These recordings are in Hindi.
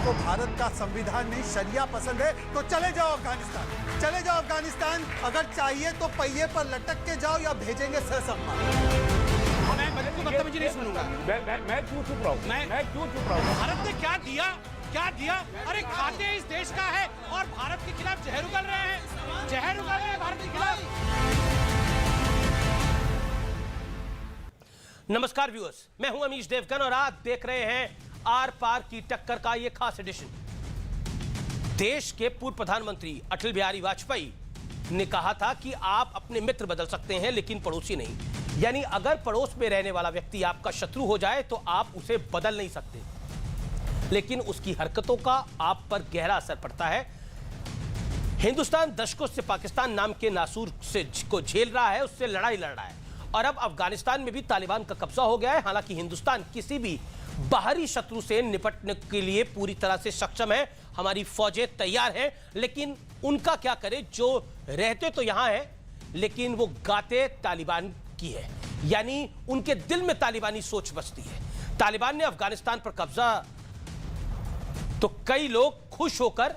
आपको भारत का संविधान नहीं शरिया पसंद है तो चले जाओ अफगानिस्तान, चले जाओ अफगानिस्तान। अगर चाहिए तो पहिए पर लटक के जाओ या भेजेंगे ससम्मान। मैं बदतमीजी नहीं सुनूंगा। मैं क्यों चुप रहा हूँ? मैं क्यों चुप रहा हूँ? भारत ने क्या दिया, क्या दिया? अरे खाते इस देश का है और भारत के खिलाफ जहर उगल रहे हैं, जहर उगल रहे हैं भारत के खिलाफ। नमस्कार व्यूअर्स, मैं हूं अमीश देवगन और आप देख रहे हैं आर पार की टक्कर का ये खास एडिशन। देश के पूर्व प्रधानमंत्री अटल बिहारी वाजपेयी ने कहा था कि आप अपने मित्र बदल सकते हैं लेकिन पड़ोसी नहीं। यानी अगर पड़ोस में रहने वाला व्यक्ति आपका शत्रु हो जाए तो आप उसे बदल नहीं सकते, लेकिन उसकी हरकतों का आप पर गहरा असर पड़ता है। हिंदुस्तान दशकों से पाकिस्तान नाम के नासूर से को झेल रहा है, उससे लड़ाई लड़ रहा है और अब अफगानिस्तान में भी तालिबान का कब्जा हो गया है। हालांकि हिंदुस्तान किसी भी बाहरी शत्रु से निपटने के लिए पूरी तरह से सक्षम है, हमारी फौजें तैयार हैं, लेकिन उनका क्या करे जो रहते तो यहां है लेकिन वो गाते तालिबान की है। यानी उनके दिल में तालिबानी सोच बसती है। तालिबान ने अफगानिस्तान पर कब्जा तो कई लोग खुश होकर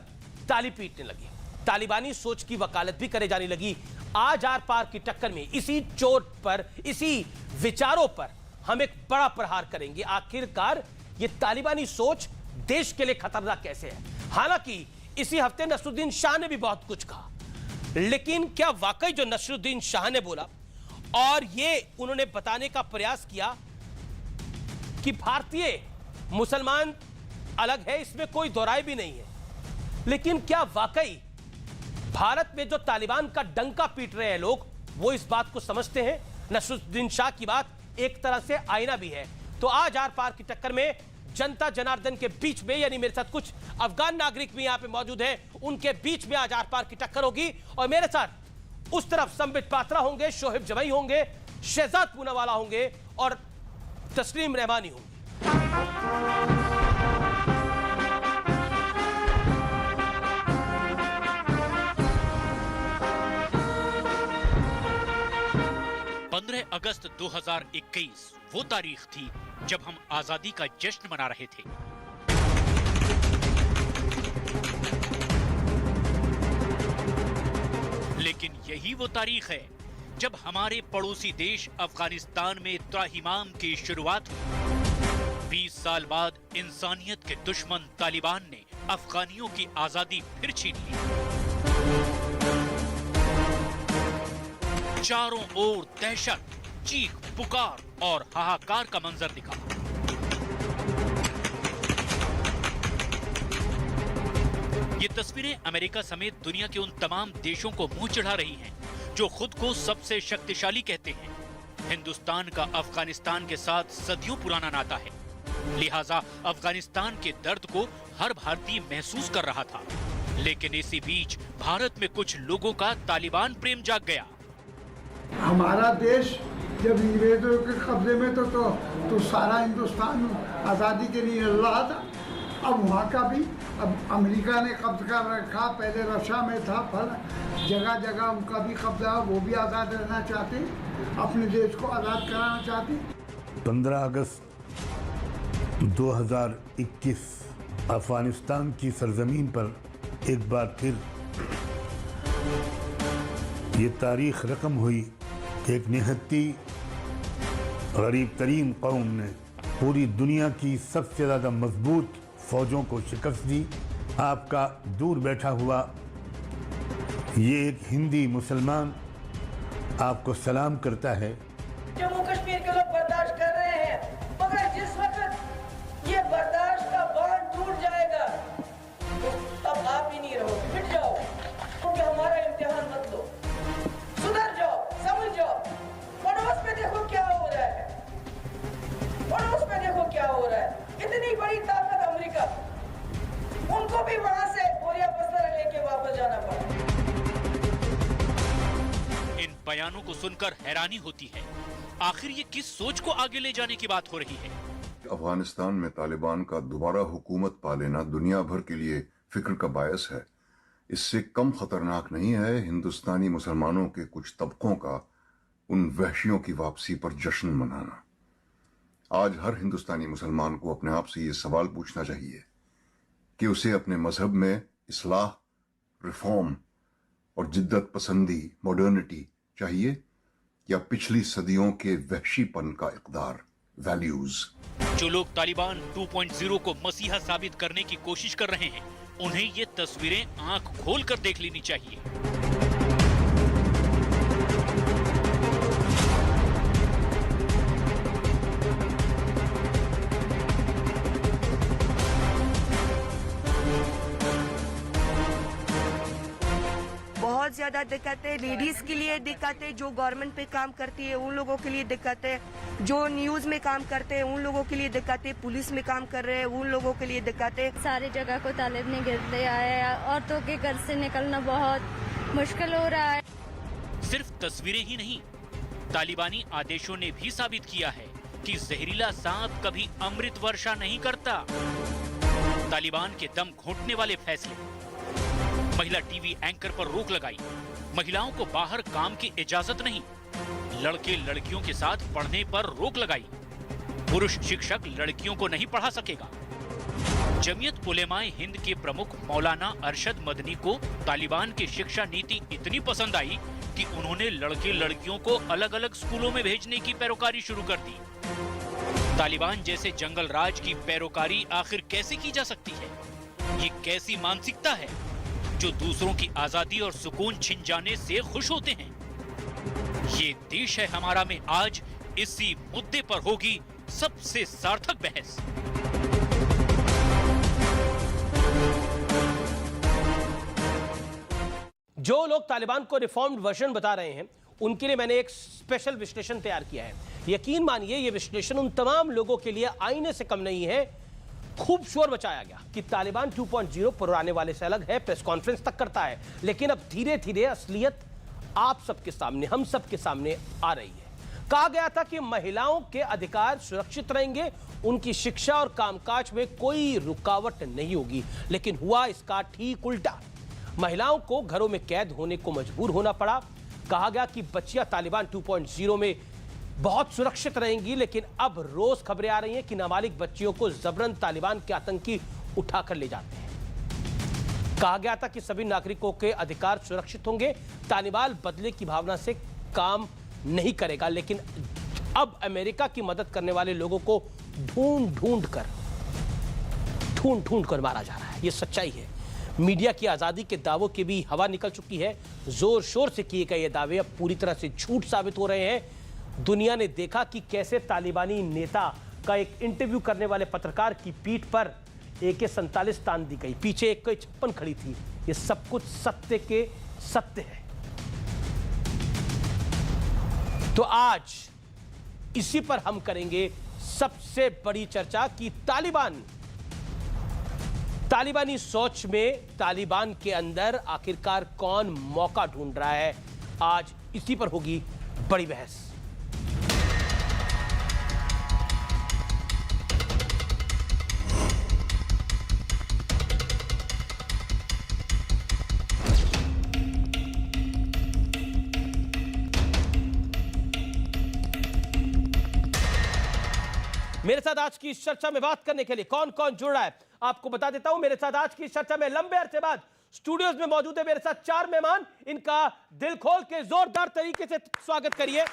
ताली पीटने लगे, तालिबानी सोच की वकालत भी करे जाने लगी। आज आर पार की टक्कर में इसी चोट पर, इसी विचारों पर हम एक बड़ा प्रहार करेंगे। आखिरकार ये तालिबानी सोच देश के लिए खतरनाक कैसे है। हालांकि इसी हफ्ते नसरुद्दीन शाह ने भी बहुत कुछ कहा, लेकिन क्या वाकई जो नसरुद्दीन शाह ने बोला और ये उन्होंने बताने का प्रयास किया कि भारतीय मुसलमान अलग है, इसमें कोई दोहराई भी नहीं है, लेकिन क्या वाकई भारत में जो तालिबान का डंका पीट रहे हैं लोग वो इस बात को समझते हैं? नसरुद्दीन शाह की बात एक तरह से आईना भी है। तो आज आर पार की टक्कर में जनता जनार्दन के बीच में, यानी मेरे साथ कुछ अफगान नागरिक भी यहां पे मौजूद हैं, उनके बीच में आज आर पार की टक्कर होगी और मेरे साथ उस तरफ संबित पात्रा होंगे, शोहिब जमई होंगे, शहजाद पूनावाला होंगे और तस्लीम रहमानी होंगे। 15 अगस्त 2021 वो तारीख थी जब हम आजादी का जश्न मना रहे थे। लेकिन यही वो तारीख है जब हमारे पड़ोसी देश अफगानिस्तान में त्राहिमाम की शुरुआत हुई। 20 साल बाद इंसानियत के दुश्मन तालिबान ने अफगानियों की आजादी फिर छीन ली। चारों ओर दहशत, चीख पुकार और हाहाकार का मंजर दिखा। ये तस्वीरें अमेरिका समेत दुनिया के उन तमाम देशों को मुंह चढ़ा रही हैं जो खुद को सबसे शक्तिशाली कहते हैं। हिंदुस्तान का अफगानिस्तान के साथ सदियों पुराना नाता है, लिहाजा अफगानिस्तान के दर्द को हर भारतीय महसूस कर रहा था। लेकिन इसी बीच भारत में कुछ लोगों का तालिबान प्रेम जाग गया। हमारा देश जब अंग्रेजों के कब्जे में तो सारा हिंदुस्तान आज़ादी के लिए लड़ रहा था। अब वहाँ का भी, अब अमेरिका ने कब्जा कर रखा, पहले रशिया में था, पर जगह जगह उनका भी कब्जा, वो भी आज़ाद रहना चाहते, अपने देश को आज़ाद कराना चाहते। 15 अगस्त 2021 अफगानिस्तान की सरजमीन पर एक बार फिर ये तारीख रकम हुई कि एक निहत्ती गरीब तरीन कौम ने पूरी दुनिया की सबसे ज़्यादा मजबूत फौजों को शिकस्त दी। आपका दूर बैठा हुआ ये एक हिंदी मुसलमान आपको सलाम करता है। जम्मू कश्मीर के लोग बर्दाश्त कर रहे हैं, मगर जिस वक्त ये बर्दाश्त का बांध टूट जाएगा तब आप ही नहीं रहोगे, मिट जाओ, क्योंकि हमारा इम्तिहान मत लो, सुधर जाओ, समझ जाओ। पड़ोस में देखो क्या हो रहा है, पड़ोस में देखो क्या हो रहा है। इतनी बड़ी ताकत अमेरिका, उनको भी वहां से बोरिया बस्तर लेके वापस जाना पड़ा। इन बयानों को सुनकर हैरानी होती है, आखिर ये किस सोच को आगे ले जाने की बात हो रही है। अफगानिस्तान में तालिबान का दोबारा हुकूमत पा लेना दुनिया भर के लिए फिक्र का बायस है। इससे कम खतरनाक नहीं है हिंदुस्तानी मुसलमानों के कुछ तबकों का उन वहशियों की वापसी पर जश्न मनाना। आज हर हिंदुस्तानी मुसलमान को अपने आप से ये सवाल पूछना चाहिए कि उसे अपने मजहब में इस्लाह, रिफॉर्म और जिद्दत पसंदी, मॉडर्निटी चाहिए, या पिछली सदियों के वहशीपन का इक़दार, वैल्यूज। जो लोग तालिबान 2.0 को मसीहा साबित करने की कोशिश कर रहे हैं, उन्हें ये तस्वीरें आंख खोलकर देख लेनी चाहिए। बहुत ज़्यादा दिक्कत है, लेडीज़ के लिए दिक्कत है, जो गवर्नमेंट पे काम करती है उन लोगों के लिए दिक्कत है, जो न्यूज़ में काम करते हैं उन लोगों के लिए दिक्कत है, पुलिस में काम कर रहे हैं उन लोगों के लिए दिक्कत है। सारी जगह को तालिब ने घेर लिया है, औरतों के घर से निकलना बहुत मुश्किल हो रहा है। सिर्फ तस्वीरें ही नहीं, तालिबानी आदेशों ने भी साबित किया है कि जहरीला सांप कभी अमृत वर्षा नहीं करता। तालिबान के दम घोंटने वाले फैसले, महिला टीवी एंकर पर रोक लगाई, महिलाओं को बाहर काम की इजाजत नहीं, लड़के लड़कियों के साथ पढ़ने पर रोक लगाई, पुरुष शिक्षक लड़कियों को नहीं पढ़ा सकेगा। जमीयत उलेमाए हिंद के प्रमुख मौलाना अरशद मदनी को तालिबान की शिक्षा नीति इतनी पसंद आई कि उन्होंने लड़के लड़कियों को अलग अलग स्कूलों में भेजने की पैरोकारी शुरू कर दी। तालिबान जैसे जंगल राज की पैरोकारी आखिर कैसे की जा सकती है? ये कैसी मानसिकता है जो दूसरों की आजादी और सुकून छिन जाने से खुश होते हैं? ये देश है हमारा में आज इसी मुद्दे पर होगी सबसे सार्थक बहस। जो लोग तालिबान को रिफॉर्म्ड वर्जन बता रहे हैं, उनके लिए मैंने एक स्पेशल विश्लेषण तैयार किया है। यकीन मानिए ये विश्लेषण उन तमाम लोगों के लिए आईने से कम नहीं है। खूब शोर मचाया गया कि तालिबान 2.0 पुराने वाले से अलग है, प्रेस कॉन्फ्रेंस तक करता है, लेकिन अब धीरे धीरे असलियत आप सबके सामने, हम सबके सामने आ रही है। कहा गया था कि महिलाओं के अधिकार सुरक्षित रहेंगे, उनकी शिक्षा और कामकाज में कोई रुकावट नहीं होगी, लेकिन हुआ इसका ठीक उल्टा। महिलाओं को घरों में कैद होने को मजबूर होना पड़ा। कहा गया कि बच्चियां तालिबान 2.0 में बहुत सुरक्षित रहेंगी, लेकिन अब रोज खबरें आ रही हैं कि नाबालिग बच्चियों को जबरन तालिबान के आतंकी उठाकर ले जाते हैं। कहा गया था कि सभी नागरिकों के अधिकार सुरक्षित होंगे, तालिबान बदले की भावना से काम नहीं करेगा, लेकिन अब अमेरिका की मदद करने वाले लोगों को ढूंढ ढूंढ कर मारा जा रहा है। यह सच्चाई है। मीडिया की आजादी के दावों की भी हवा निकल चुकी है। जोर शोर से किए गए ये दावे अब पूरी तरह से झूठ साबित हो रहे हैं। दुनिया ने देखा कि कैसे तालिबानी नेता का एक इंटरव्यू करने वाले पत्रकार की पीठ पर AK-47 तान दी गई, पीछे AK-56 खड़ी थी। ये सब कुछ सत्य के सत्य है। तो आज इसी पर हम करेंगे सबसे बड़ी चर्चा कि तालिबानी सोच में तालिबान के अंदर आखिरकार कौन मौका ढूंढ रहा है। आज इसी पर होगी बड़ी बहस। मेरे साथ आज की इस चर्चा में बात करने के लिए कौन कौन जुड़ रहा है आपको बता देता हूं। मेरे साथ आज की इस चर्चा में लंबे अरसे बाद स्टूडियोज में मौजूद है मेरे साथ 4 मेहमान। इनका दिल खोल के जोरदार तरीके से स्वागत करिए।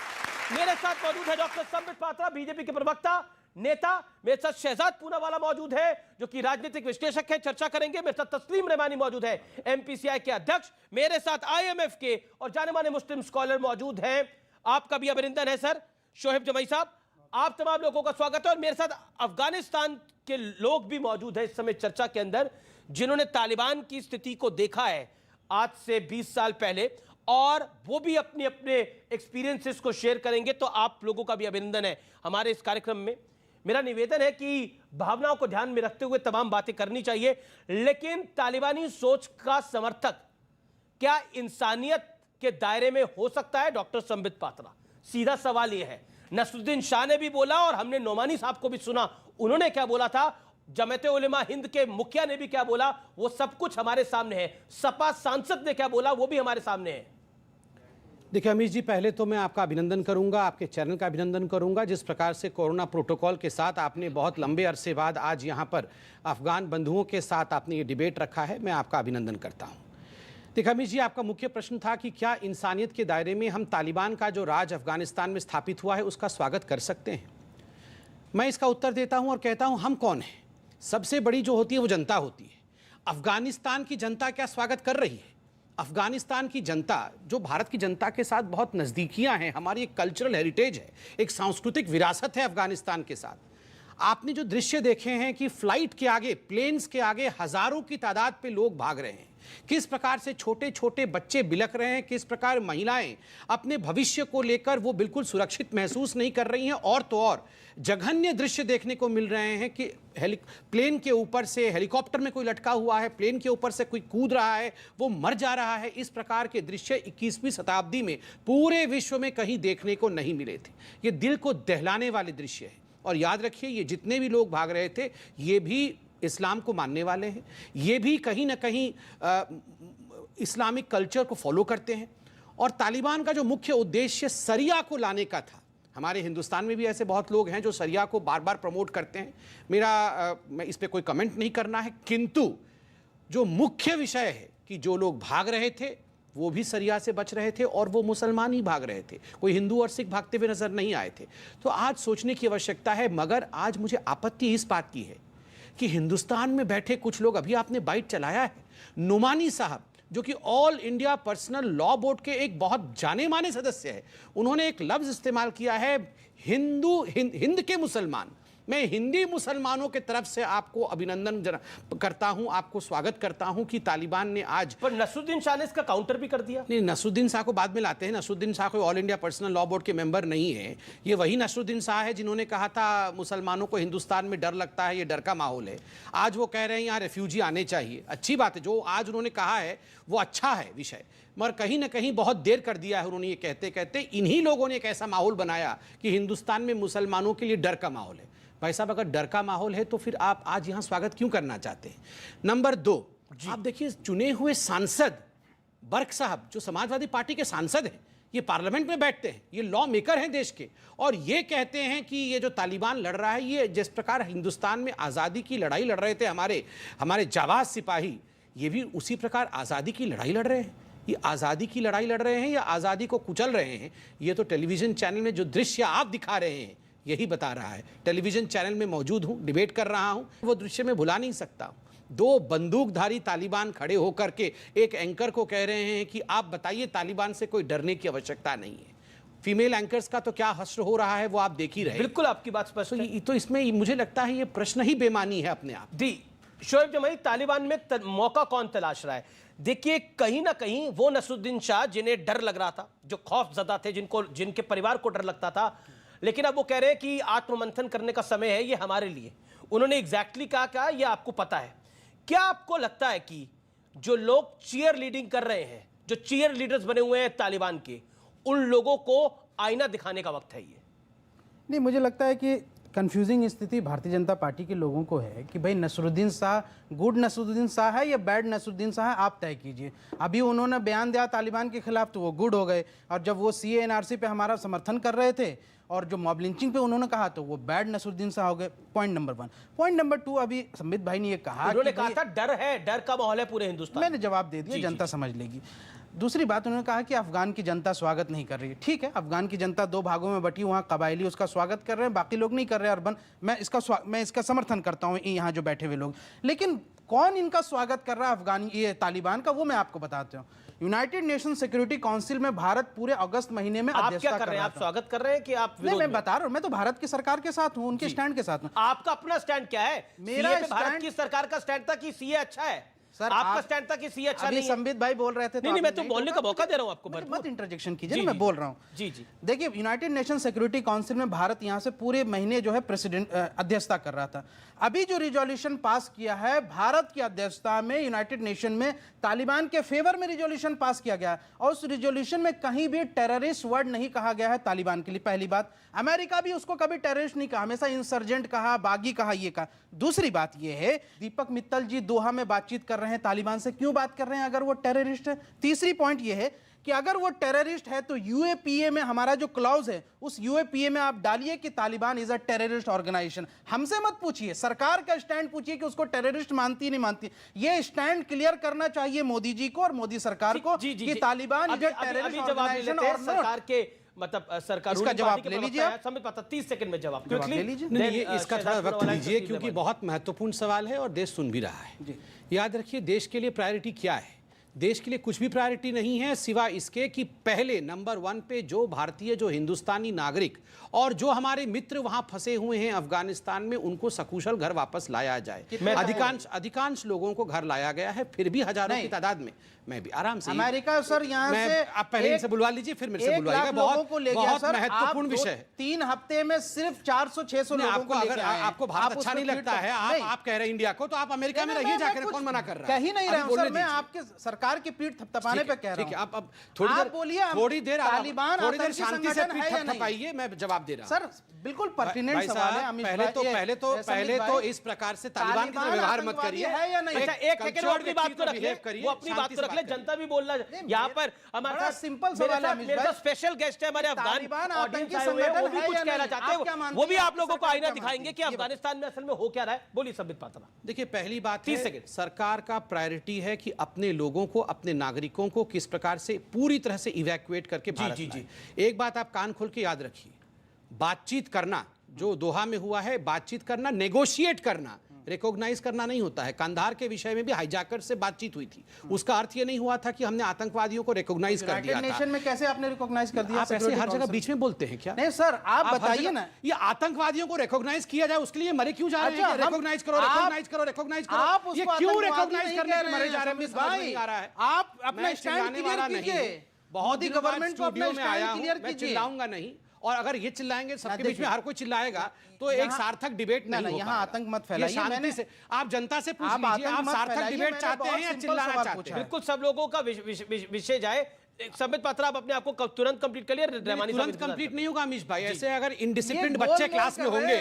मेरे साथ मौजूद है डॉक्टर संबित पात्रा, बीजेपी के प्रवक्ता नेता। मेरे साथ शहजाद पूनावाला मौजूद है जो कि राजनीतिक विश्लेषक है, चर्चा करेंगे। मेरे साथ तस्लीम रहमानी मौजूद है, MPCI के अध्यक्ष। मेरे साथ IMF के और जाने माने मुस्लिम स्कॉलर मौजूद हैं। आपका भी अभिनंदन है सर, शोहेब जमई साहब। आप तमाम लोगों का स्वागत है। और मेरे साथ अफगानिस्तान के लोग भी मौजूद हैं इस समय चर्चा के अंदर, जिन्होंने तालिबान की स्थिति को देखा है आज से 20 साल पहले, और वो भी अपने अपने एक्सपीरियंसेस को शेयर करेंगे। तो आप लोगों का भी अभिनंदन है हमारे इस कार्यक्रम में। मेरा निवेदन है कि भावनाओं को ध्यान में रखते हुए तमाम बातें करनी चाहिए, लेकिन तालिबानी सोच का समर्थक क्या इंसानियत के दायरे में हो सकता है? डॉक्टर संबित पात्रा, सीधा सवाल यह है। नसरुद्दीन शाह ने भी बोला और हमने नोमानी साहब को भी सुना, उन्होंने क्या बोला था, जमात उलेमा हिंद के मुखिया ने भी क्या बोला, वो सब कुछ हमारे सामने है। सपा सांसद ने क्या बोला वो भी हमारे सामने है। देखिए अमीश जी, पहले तो मैं आपका अभिनंदन करूंगा, आपके चैनल का अभिनंदन करूंगा। जिस प्रकार से कोरोना प्रोटोकॉल के साथ आपने बहुत लंबे अरसे बाद आज यहां पर अफगान बंधुओं के साथ आपने ये डिबेट रखा है, मैं आपका अभिनंदन करता हूं। देखिए अमीश जी, आपका मुख्य प्रश्न था कि क्या इंसानियत के दायरे में हम तालिबान का जो राज अफगानिस्तान में स्थापित हुआ है उसका स्वागत कर सकते हैं। मैं इसका उत्तर देता हूं और कहता हूं, हम कौन हैं? सबसे बड़ी जो होती है वो जनता होती है। अफगानिस्तान की जनता क्या स्वागत कर रही है? अफगानिस्तान की जनता जो भारत की जनता के साथ बहुत नज़दीकियां हैं, हमारी एक कल्चरल हेरिटेज है, एक सांस्कृतिक विरासत है अफगानिस्तान के साथ। आपने जो दृश्य देखे हैं कि फ्लाइट के आगे, प्लेन्स के आगे हजारों की तादाद पे लोग भाग रहे हैं, किस प्रकार से छोटे छोटे बच्चे बिलख रहे हैं, किस प्रकार महिलाएं अपने भविष्य को लेकर वो बिल्कुल सुरक्षित महसूस नहीं कर रही हैं। और तो और जघन्य दृश्य देखने को मिल रहे हैं कि प्लेन के ऊपर से हेलीकॉप्टर में कोई लटका हुआ है, प्लेन के ऊपर से कोई कूद रहा है, वो मर जा रहा है। इस प्रकार के दृश्य 21वीं शताब्दी में पूरे विश्व में कहीं देखने को नहीं मिले थे। ये दिल को दहलाने वाले दृश्य है। और याद रखिए, ये जितने भी लोग भाग रहे थे ये भी इस्लाम को मानने वाले हैं, ये भी कहीं ना कहीं इस्लामिक कल्चर को फॉलो करते हैं। और तालिबान का जो मुख्य उद्देश्य सरिया को लाने का था, हमारे हिंदुस्तान में भी ऐसे बहुत लोग हैं जो सरिया को बार बार प्रमोट करते हैं। मैं इस पे कोई कमेंट नहीं करना है, किंतु जो मुख्य विषय है कि जो लोग भाग रहे थे वो भी सरिया से बच रहे थे और वो मुसलमान ही भाग रहे थे, कोई हिंदू और सिख भागते हुए नजर नहीं आए थे। तो आज सोचने की आवश्यकता है। मगर आज मुझे आपत्ति इस बात की है कि हिंदुस्तान में बैठे कुछ लोग, अभी आपने बाइट चलाया है, नुमानी साहब जो कि all India personal law board के एक बहुत जाने माने सदस्य है, उन्होंने एक लफ्ज इस्तेमाल किया है हिंद के मुसलमान। मैं हिंदी मुसलमानों के तरफ से आपको अभिनंदन करता हूं, आपको स्वागत करता हूं कि तालिबान ने आज, पर नसरुद्दीन शाह ने इसका काउंटर भी कर दिया। नहीं, नसरुद्दीन शाह को बाद में लाते हैं। नसरुद्दीन शाह कोई all India personal law board के मेंबर नहीं है। ये वही नसरुद्दीन शाह है जिन्होंने कहा था मुसलमानों को हिंदुस्तान में डर लगता है, ये डर का माहौल है। आज वो कह रहे हैं यहाँ रेफ्यूजी आने चाहिए। अच्छी बात है, जो आज उन्होंने कहा है वो अच्छा है विषय, मगर कहीं ना कहीं बहुत देर कर दिया है उन्होंने ये कहते कहते। इन्हीं लोगों ने एक ऐसा माहौल बनाया कि हिंदुस्तान में मुसलमानों के लिए डर का माहौल है। भाई साहब, अगर डर का माहौल है तो फिर आप आज यहां स्वागत क्यों करना चाहते हैं? नंबर 2, आप देखिए चुने हुए सांसद बर्क साहब जो समाजवादी पार्टी के सांसद हैं, ये पार्लियामेंट में बैठते हैं, ये लॉ मेकर हैं देश के, और ये कहते हैं कि ये जो तालिबान लड़ रहा है, ये जिस प्रकार हिंदुस्तान में आज़ादी की लड़ाई लड़ रहे थे हमारे जाबाज सिपाही, ये भी उसी प्रकार आज़ादी की लड़ाई लड़ रहे हैं। ये आज़ादी की लड़ाई लड़ रहे हैं या आज़ादी को कुचल रहे हैं? ये तो टेलीविज़न चैनल में जो दृश्य आप दिखा रहे हैं यही बता रहा है। टेलीविज़न चैनल में मौजूद हूँ, डिबेट कर रहा हूँ, वो दृश्य मैं भुला नहीं सकता। 2 बंदूकधारी तालिबान खड़े होकर के एक एंकर को कह रहे हैं कि आप बताइए तालिबान से कोई डरने की आवश्यकता नहीं है। फीमेल एंकर्स का तो क्या हश्र हो रहा है वो आप देख ही रहे हैं। बिल्कुल आपकी बात स्पष्ट है। तो इसमें मुझे लगता है ये प्रश्न ही बेमानी है अपने आप। शोएब जमाई, तालिबान में मौका कौन तलाश रहा है? देखिए, कहीं ना कहीं वो नसरुद्दीन शाह जिन्हें डर लग रहा था, जो खौफजदा थे, जिनके परिवार को डर लगता था, लेकिन अब वो कह रहे हैं कि आत्ममंथन करने का समय है ये हमारे लिए। उन्होंने एग्जैक्टली क्या ये आपको पता है? क्या आपको लगता है कि जो लोग चीयर लीडिंग कर रहे हैं, जो चीयर लीडर्स बने हुए हैं तालिबान के, उन लोगों को आईना दिखाने का वक्त है ये? नहीं, मुझे लगता है कि कंफ्यूजिंग स्थिति भारतीय जनता पार्टी के लोगों को है कि भाई नसरुद्दीन शाह गुड नसरुद्दीन शाह है या बैड नसरुद्दीन शाह है, आप तय कीजिए। अभी उन्होंने बयान दिया तालिबान के खिलाफ तो वो गुड हो गए, और जब वो CA-NRC पे हमारा समर्थन कर रहे थे और जो मॉब लिंचिंग पे उन्होंने कहा तो वो बैड नसरुद्दीन शाह हो गए। Point number 1। पॉइंट नंबर 2, अभी संबित भाई ने ये कहा, उन्होंने कहा था डर है, डर का माहौल है पूरे हिंदुस्तान। मैंने जवाब दे दिया, जनता समझ लेगी। दूसरी बात, उन्होंने कहा कि अफगान की जनता स्वागत नहीं कर रही है। ठीक है, अफगान की जनता 2 भागों में बटी, वहाँ कबायली उसका स्वागत कर रहे हैं, बाकी लोग नहीं कर रहे हैं। अर्बन, मैं इसका समर्थन करता हूँ, यहाँ जो बैठे हुए लोग। लेकिन कौन इनका स्वागत कर रहा है अफगान ये तालिबान का, वो मैं आपको बताता हूँ। यूनाइटेड नेशन सिक्योरिटी काउंसिल में भारत पूरे अगस्त महीने में अध्यक्षता कर रहे हैं। आप स्वागत कर रहे हैं कि आप नहीं? मैं बता रहा हूँ, मैं तो भारत की सरकार के साथ हूँ, उनके स्टैंड के साथ हूँ। आपका अपना स्टैंड क्या है? मेरा भारत की सरकार का स्टैंड था कि CA अच्छा है। सर, आपका स्टैंड था कि CA अच्छा नहीं है। संबित भाई बोल रहे थे नहीं, मैं तो बोलने का मौका दे रहा हूं आपको। मत इंटरजेक्शन कीजिए, मैं बोल रहा हूं। जी। देखिए, यूनाइटेड नेशन सिक्योरिटी काउंसिल में भारत यहां से पूरे महीने जो है प्रेसिडेंट अध्यक्षता कर रहा था। अभी जो रिजोल्यूशन पास किया है भारत की अध्यक्षता में यूनाइटेड नेशन में, तालिबान के फेवर में रिजोल्यूशन पास किया गया, और उस रिजोल्यूशन में कहीं भी टेररिस्ट वर्ड नहीं कहा गया है तालिबान के लिए। पहली बात, अमेरिका भी उसको कभी टेररिस्ट नहीं कहा, हमेशा इंसर्जेंट कहा, बागी कहा, ये कहा। दूसरी बात ये है, दीपक मित्तल जी दोहा में बातचीत कर रहे हैं, तालिबान से क्यों बात कर रहे हैं अगर वो टेररिस्ट है? तीसरी पॉइंट ये है कि अगर वो टेररिस्ट है तो यूएपीए में हमारा जो क्लॉज है उस यूएपीए में आप डालिए कि Taliban is a terrorist organisation. हमसे मत पूछिए, सरकार का स्टैंड पूछिए कि उसको टेररिस्ट मानती नहीं मानती। ये स्टैंड क्लियर करना चाहिए मोदी जी को और मोदी सरकार को कि Taliban is a terrorist organisation और सरकार के मतलब सरकार इसका जवाब ले लीजिए आप। समय पता 30 सेकंड में जवाब ले लीजिए। नहीं, ये इसका थोड़ा वक्त लीजिए क्योंकि बहुत महत्वपूर्ण सवाल है और देश सुन भी रहा है। याद रखिए, देश के लिए प्रायोरिटी क्या है? देश के लिए कुछ भी प्रायोरिटी नहीं है सिवा इसके कि पहले नंबर 1 पे जो भारतीय, जो हिंदुस्तानी नागरिक और जो हमारे मित्र वहां फंसे हुए हैं अफगानिस्तान में, उनको सकुशल घर वापस लाया जाए। अधिकांश लोगों को घर लाया गया है, फिर भी हजारों की तादाद में। मैं भी आराम से अमेरिका सर यहाँ से आप पहले इनसे बुलवा लीजिए, फिर मेरे से बुलवाइएगा। बहुत महत्वपूर्ण विषय है। 3 हफ्ते में सिर्फ 400-600 लोगों को अगर आपको भारत अच्छा नहीं लगता है, आप कह रहे हैं इंडिया को, तो आप अमेरिका में रहिए जाकर, कौन मना कर रहा है? कह ही नहीं रहा हूं सर, मैं आपके सरकार की पीठ थपथपाने पे कह रहा हूं। ठीक है, आप थोड़ी देर शांति से पीठ थपथपाइए, मैं जवाब दे रहा हूं। सर बिल्कुल पर्टिनेंट सवाल है। पहले तो इस प्रकार से तालिबान के व्यवहार मत करिए। एक सेकंड और भी बात को रख ले, वो अपनी बात को रख ले, जनता भी बोलना। यहाँ पर हमारा सिंपल सवाल है, मेरे साथ स्पेशल गेस्ट है हमारे अफगान ऑडियंस आए हुए हैं, वो भी कुछ कहना चाहते हैं। वो भी आप लोगों को आईना दिखाएंगे कि अफगानिस्तान में असल में हो क्या रहा है। बोलिए संबित पात्रा। देखिए, पहली बात 30 सेकंड, सरकार का प्रायोरिटी है कि अपने लोगों को, अपने नागरिकों को किस प्रकार से पूरी तरह से इवैक्यूएट करके भारत लाए। एक बात आप कान खोल के याद रखिए, बातचीत करना जो दोहा में हुआ है, बातचीत करना, नेगोशिएट करना, रिकॉग्नाइज करना नहीं होता है। कंधार के विषय में भी हाईजैकर से बातचीत हुई थी, उसका अर्थ ये नहीं हुआ था कि हमने आतंकवादियों को रिकॉग्नाइज कर दिया था। नेशन में कैसे आपने रिकॉग्नाइज कर दिया? आप ऐसे हर जगह बीच में बोलते हैं क्या? नहीं सर, आप बताइए ना। ये आतंकवादियों को रिकॉग्नाइज किया जाए, उसके लिए मरे क्यों जा रहे हैं? रिकॉग्नाइज करो, रिकॉग्नाइज करो, रिकॉग्नाइज करो। आप ये क्यों रिकॉग्नाइज करने के मरे जा रहे हैं? समझ नहीं आ रहा है। आप अपना स्टैंड क्लियर कीजिए। बहुत गवर्नमेंट को अपना में आया स्टैंड क्लियर मैं कीजिए। चिल्लाऊंगा नहीं, और अगर ये चिल्लाएंगे सबके बीच में हर कोई चिल्लाएगा तो एक सार्थक डिबेट नहीं होगा। यहाँ आतंक मत फैलाइए। शांति से आप जनता से पूछ लीजिए, आप सार्थक डिबेट चाहते हैं या चिल्लाना चाहते हैं? बिल्कुल सब लोगों का विषय जाए। संबित पात्रा, आप अपने आप को तुरंत कंप्लीट कर लिया। तुरंत कंप्लीट नहीं होगा अमीश भाई। ऐसे अगर इनडिसिप्लिन बच्चे क्लास में होंगे,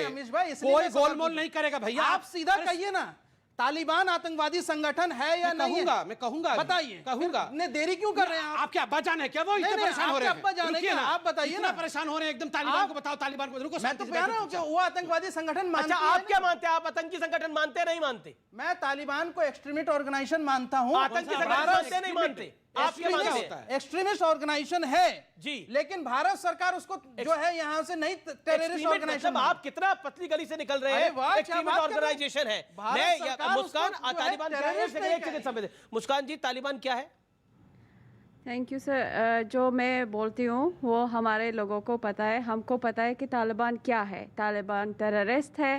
कोई गोलमोल नहीं करेगा भैया। आप सीधा कहिए ना, तालिबान आतंकवादी संगठन है या नहीं? मैं कहूंगा बताइए। कहूंगा। इतने देरी क्यों कर रहे हैं आप? आपके अब्बा जान है क्या? वो इतने परेशान हो रहे हैं। अब्बा जान है क्या? आप बताइए ना। परेशान हो रहे हैं एकदम। तालिबान को बताओ, तालिबान को। रुको, मैं तो कह रहा हूं कि वो आतंकवादी संगठन मानते हैं। अच्छा, आप क्या मानते हैं? आप आतंकी संगठन मानते हैं नहीं मानते? मैं तालिबान को एक्सट्रीमिस्ट ऑर्गेनाइजेशन मानता हूं। आतंकी संगठन मानते नहीं मानते? आप क्या मानते हैं? एक्सट्रीमिस्ट ऑर्गेनाइजेशन है जी, लेकिन भारत सरकार उसको जो है यहाँ से नहीं टेररिस्ट ऑर्गेनाइजेशन। आप कितना पतली गली से निकल रहे हैं? एक्सट्रीमिस्ट ऑर्गेनाइजेशन है। मुस्कान, तालिबान, मुस्कान जी, तालिबान क्या है? Thank you sir. जो मैं बोलती हूँ वो हमारे लोगों को पता है, हमको पता है कि तालिबान क्या है। तालिबान टेररिस्ट है,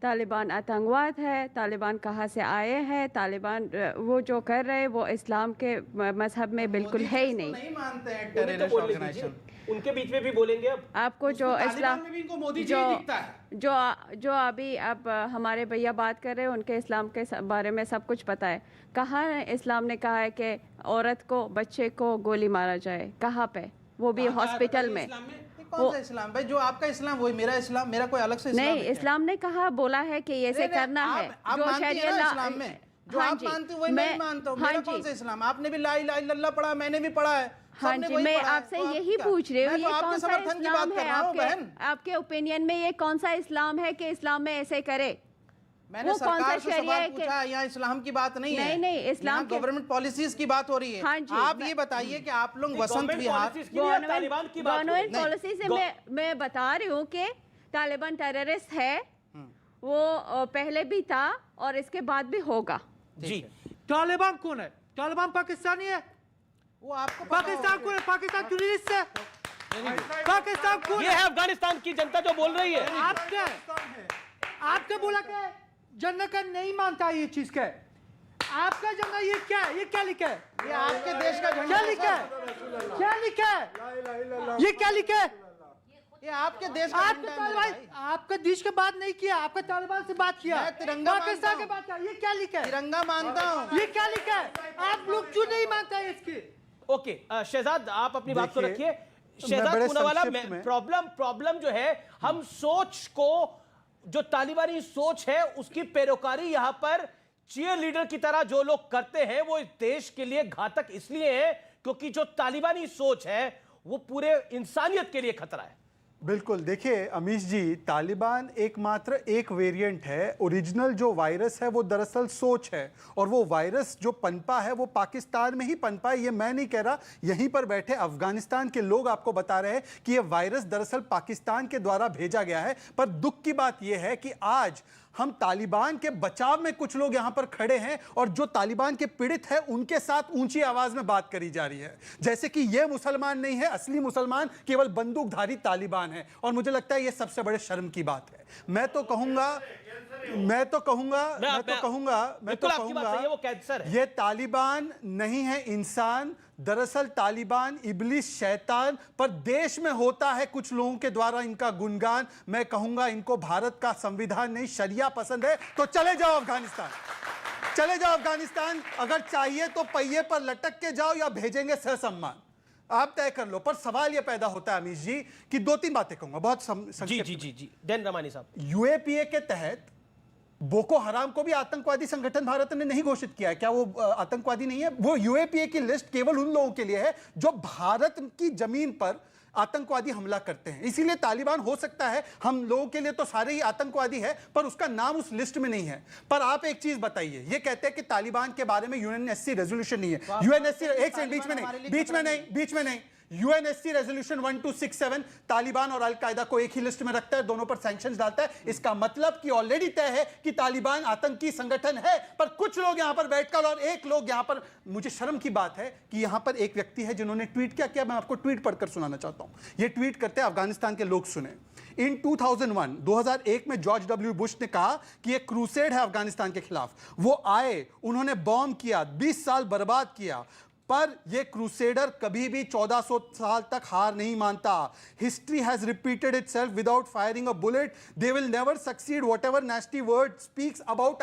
तालिबान आतंकवाद है, तालिबान कहाँ से आए हैं, तालिबान वो जो कर रहे हैं वो इस्लाम के मजहब में बिल्कुल है ही नहीं मानते हैं टेररिस्ट ऑर्गेनाइजेशन। उनके बीच में भी बोलेंगे अब। आपको जो इस्लाम जो अभी आप हमारे भैया बात कर रहे हैं, उनके इस्लाम के बारे में सब कुछ पता है। कहाँ इस्लाम ने कहा है कि औरत को, बच्चे को गोली मारा जाए? कहाँ पे? वो भी हॉस्पिटल में। कौन सा इस्लाम भाई? जो आपका इस्लाम वही मेरा इस्लाम, मेरा कोई अलग से इस्लाम नहीं। इस्लाम ने कहा, बोला है कि ऐसे करना है। जो शरिया इस्लाम में जो आप मानते हो वही मैं मानता हूँ। मेरा कौन सा इस्लाम? आपने भी ला इलाहा इल्लल्लाह पढ़ा, मैंने भी पढ़ा है। हाँ जी, मैं आपसे यही पूछ रही हूँ, ये कौन सा इस्लाम है आपके ओपिनियन में? ये कौन सा इस्लाम है कि इस्लाम में ऐसे करे? मैंने सरकार से सवाल पूछा, यहाँ इस्लाम की बात नहीं है। नहीं, इस्लाम गवर्नमेंट पॉलिसीज की बात हो रही है। हाँ जी, आप ये बताइए कि आप लोग वसंत विहार गवर्नमेंट पॉलिसी से मैं बता रही हूँ कि तालिबान टेररिस्ट है, वो पहले भी था और इसके बाद भी होगा। जी, तालिबान कौन है? तालिबान पाकिस्तानी है? वो आपको पाकिस्तान कौन है? पाकिस्तान टेररिस्ट है? पाकिस्तान कौन है? ये है अफगानिस्तान की जनता जो बोल रही है। आपका बोला क्या? जन्नत का नहीं मानता ये चीज का। आपका झंडा ये क्या है? ये क्या लिखा है? ये आपके देश का झंडा क्या लिखा है? क्या लिखा है? ये क्या लिखा है? ये आपके देश का आपका देश की बात नहीं किया, आपका तालिबान से बात किया, तिरंगा पाकिस्तान की बात किया। ये क्या लिखा है? तिरंगा मानता हूँ। ये क्या लिखा है? आप लोग क्यों नहीं मानता है इसकी? ओके, शहजाद आप अपनी बात को रखिए। शहजाद पूनावाला, प्रॉब्लम जो है, हम सोच को, जो तालिबानी सोच है उसकी पैरोकारी यहाँ पर चीयर लीडर की तरह जो लोग करते हैं वो इस देश के लिए घातक इसलिए है क्योंकि जो तालिबानी सोच है वो पूरे इंसानियत के लिए खतरा है। बिल्कुल, देखिए अमीश जी, तालिबान एकमात्र एक वेरिएंट है। ओरिजिनल जो वायरस है वो दरअसल सोच है, और वो वायरस जो पनपा है वो पाकिस्तान में ही पनपा है। ये मैं नहीं कह रहा, यहीं पर बैठे अफगानिस्तान के लोग आपको बता रहे हैं कि ये वायरस दरअसल पाकिस्तान के द्वारा भेजा गया है। पर दुख की बात ये है कि आज हम तालिबान के बचाव में कुछ लोग यहां पर खड़े हैं और जो तालिबान के पीड़ित हैं उनके साथ ऊंची आवाज में बात करी जा रही है, जैसे कि ये मुसलमान नहीं है, असली मुसलमान केवल बंदूकधारी तालिबान है। और मुझे लगता है ये सबसे बड़े शर्म की बात है। मैं तो कहूंगा ये तालिबान नहीं है इंसान, दरअसल तालिबान इब्लिस शैतान। पर देश में होता है कुछ लोगों के द्वारा इनका गुणगान। मैं कहूंगा इनको भारत का संविधान नहीं शरिया पसंद है तो चले जाओ अफगानिस्तान, चले जाओ अफगानिस्तान। अगर चाहिए तो पहिए पर लटक के जाओ या भेजेंगे सहसम्मान, आप तय कर लो। पर सवाल यह पैदा होता है अमीश जी कि दो तीन बातें कहूंगा बहुत जी देन रमानी साहब, यूएपीए के तहत बोको हराम को भी आतंकवादी संगठन भारत ने नहीं घोषित किया है। क्या वो आतंकवादी नहीं है? वो यूएपीए की लिस्ट केवल उन लोगों के लिए है जो भारत की जमीन पर आतंकवादी हमला करते हैं। इसीलिए तालिबान हो सकता है हम लोगों के लिए तो सारे ही आतंकवादी है, पर उसका नाम उस लिस्ट में नहीं है। पर आप एक चीज बताइए, ये कहते हैं कि तालिबान के बारे में यूएनएससी रेजोल्यूशन नहीं है। यूएनएससी एक सेकंड, बीच में नहीं यूएनएससी रेजोल्यूशन 1267 तालिबान और अलकायदा को एक ही लिस्ट में रखता है, दोनों पर सैंक्शंस डालता है। इसका मतलब कि ऑलरेडी तय है कि तालिबान आतंकी संगठन है। पर कुछ लोग यहां पर बैठकर, और एक लोग यहां पर, मुझे शर्म की बात है कि यहां पर एक व्यक्ति है जिन्होंने ट्वीट क्या किया, मैं आपको ट्वीट पढ़कर सुनाना चाहता हूं। यह ट्वीट करते हैं अफगानिस्तान के लोग, सुने। इन 2001 में जॉर्ज डब्ल्यू बुश ने कहा कि एक क्रूसेड है अफगानिस्तान के खिलाफ। वो आए, उन्होंने बॉम्ब किया, 20 साल बर्बाद किया, पर यह क्रूसेडर कभी भी 1400 साल तक हार नहीं मानता। History has repeated itself without firing a bullet. They will never succeed whatever नेस्टी word speaks about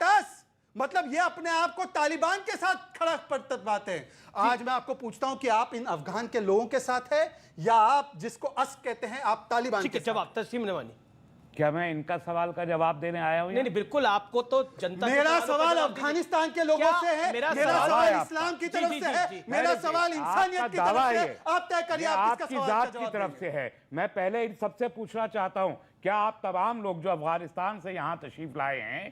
us. मतलब ये अपने आप को तालिबान के साथ खड़ा करते हैं। आज मैं आपको पूछता हूं कि आप इन अफगान के लोगों के साथ है या आप जिसको अस कहते हैं आप तालिबान के साथ? जवाब तस्लीम नवानी। क्या मैं इनका सवाल का जवाब देने आया हूं? नहीं, बिल्कुल आपको तो जनता, मेरा सवाल अफगानिस्तान के लोगों से है, मेरा सवाल इस्लाम की तरफ से है, मेरा सवाल इंसानियत की तरफ से है। आप तय करिए आपकी जात की तरफ से है। मैं पहले इन सबसे पूछना चाहता हूं, क्या आप तमाम लोग जो अफगानिस्तान से यहां तशरीफ लाए हैं,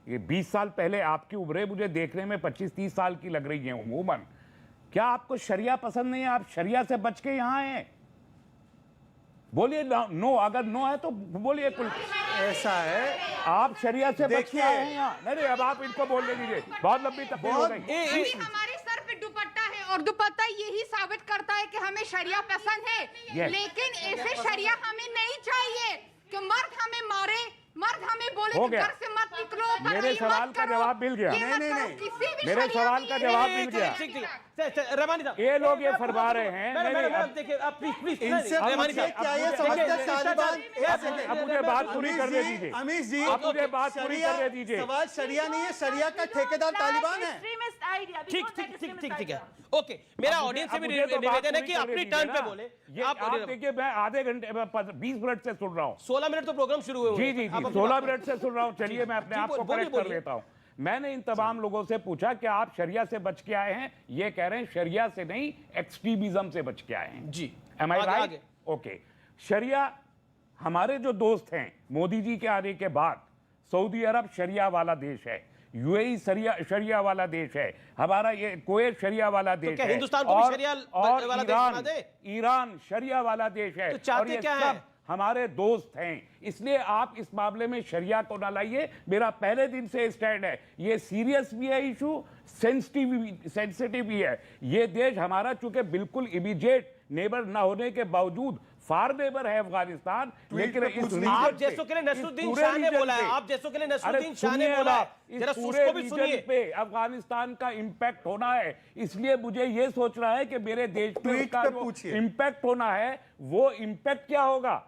ये 20 साल पहले, आपकी उम्रें मुझे देखने में 25-30 साल की लग रही हैं उमूमन, क्या आपको शरिया पसंद नहीं है? आप शरिया से बच के यहां हैं? बोलिए नो, अगर नो है तो बोलिए। कुल ऐसा है, आप शरिया से बच के आए हैं यहाँ। नहीं, अब आप इनको बोलने दीजिए, बहुत लंबी तकलीफ हो गई। हमारे सर पे दुपट्टा है और दुपट्टा यही साबित करता है कि हमें शरिया पसंद है, लेकिन ऐसे शरिया हमें नहीं चाहिए कि मर्द हमें मारे, मर्द हमें बोले कि घर से मत निकलो। मेरे सवाल का जवाब मिल गया। मेरे सवाल का जवाब मिल गया। रमानी साहब, ये लोग ये फरमा रहे हैं। देखिए आप प्लीज इनसे रमानी साहब, क्या ये समझते तालिबान? अब मुझे बात पूरी करने दीजिए अमीश जी, आप मुझे बात पूरी करने दीजिए। सवाल शरिया नहीं है, शरिया का ठेकेदार तालिबान है। ठीक है, ओके। मेरा ऑडियंस से भी निवेदन है कि अपनी टर्न पे बोले। आप देखिए, मैं आधे घंटे 20 मिनट से सुन रहा हूँ। 16 मिनट तो प्रोग्राम शुरू हुए। जी 16 मिनट से सुन रहा हूँ। चलिए मैं अपने आप को करेक्ट कर लेता हूँ। मैंने इन तमाम लोगों से पूछा कि आप शरिया से बच के आए हैं, ये कह रहे हैं शरिया से नहीं, एक्सट्रीमिज्म से बच के आए हैं। जी, एम आई राइट? ओके। शरिया, हमारे जो दोस्त हैं, मोदी जी के आने के बाद सऊदी अरब शरिया वाला देश है, यूएई शरिया वाला देश है, हमारा ये कुवैत शरिया वाला देश है, हिंदुस्तान को भी शरिया वाला देश बना दे? ईरान शरिया वाला देश है। तो चाहते क्या है? हमारे दोस्त हैं, इसलिए आप इस मामले में शरिया को ना लाइए। मेरा पहले दिन से स्टैंड है, ये सीरियस भी है इशू, सेंसिटिव भी है। ये देश हमारा चूंकि बिल्कुल इमीडिएट नेबर ना होने के बावजूद फार नेबर है अफगानिस्तान, लेकिन आप जैसों के लिए नसरुद्दीन शाह ने बोला है, आप जैसों के लिए नसरुद्दीन शाह ने बोला है, जरा उसको भी सुनिए। पे अफगानिस्तान का इंपैक्ट होना है, इसलिए मुझे ये सोचना है कि मेरे देश पे उसका जो इंपैक्ट होना है, वो इंपैक्ट क्या होगा?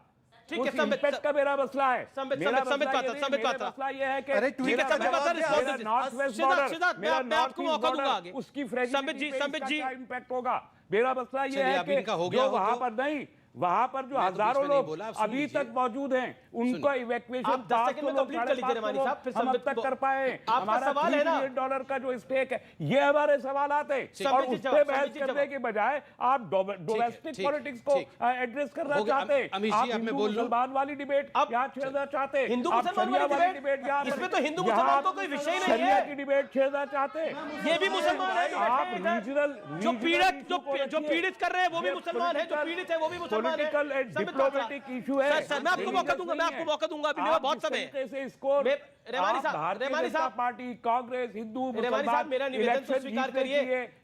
ठीक है, संबित का मेरा मसला है। संबित मसला ये है कि ठीक है, नॉर्थ वेस्ट बॉर्डर, मेरा नॉर्थ बॉर्डर, उसकी संबित जी इंपैक्ट होगा। मेरा मसला ये है कि जो वहां पर नहीं, वहां पर जो हजारों लोग अभी तक मौजूद हैं उनको इवैक्यूएशन आप 10 सेकंड में कंप्लीट कर लीजिए रेमानी साहब, फिर हम अब तक कर पाए। हमारा $3 बिलियन का जो स्टेक है, ये हमारे सवाल आते हैं और उस पे बहस करने के बजाय आप डोमेस्टिक पॉलिटिक्स को एड्रेस करना चाहते हैं। आप हिंदू मुसलमान वाली डिबेट यहाँ छेड़ना चाहते हैं, हिंदू मुसलमान वाली डिबेट, इसमें तो हिंदू मुसलमान को कोई विषय नहीं है, की डिबेट छेड़ना चाहते हैं। ये भी मुसलमान है, आप रीजनल जो पीड़ित कर रहे हैं वो भी मुसलमान है, जो पीड़ित है वो भी मुसलमान है। पॉलिटिकल एंड डिप्लोमेटिक इशू है। सर मैं आपको मौका दूंगा, अभी मेरा बहुत समय है। स्कोर रेमानी साहब, पार्टी, कांग्रेस, हिंदू, रेमानी साहब मेरा निवेदन तो स्वीकार करिए।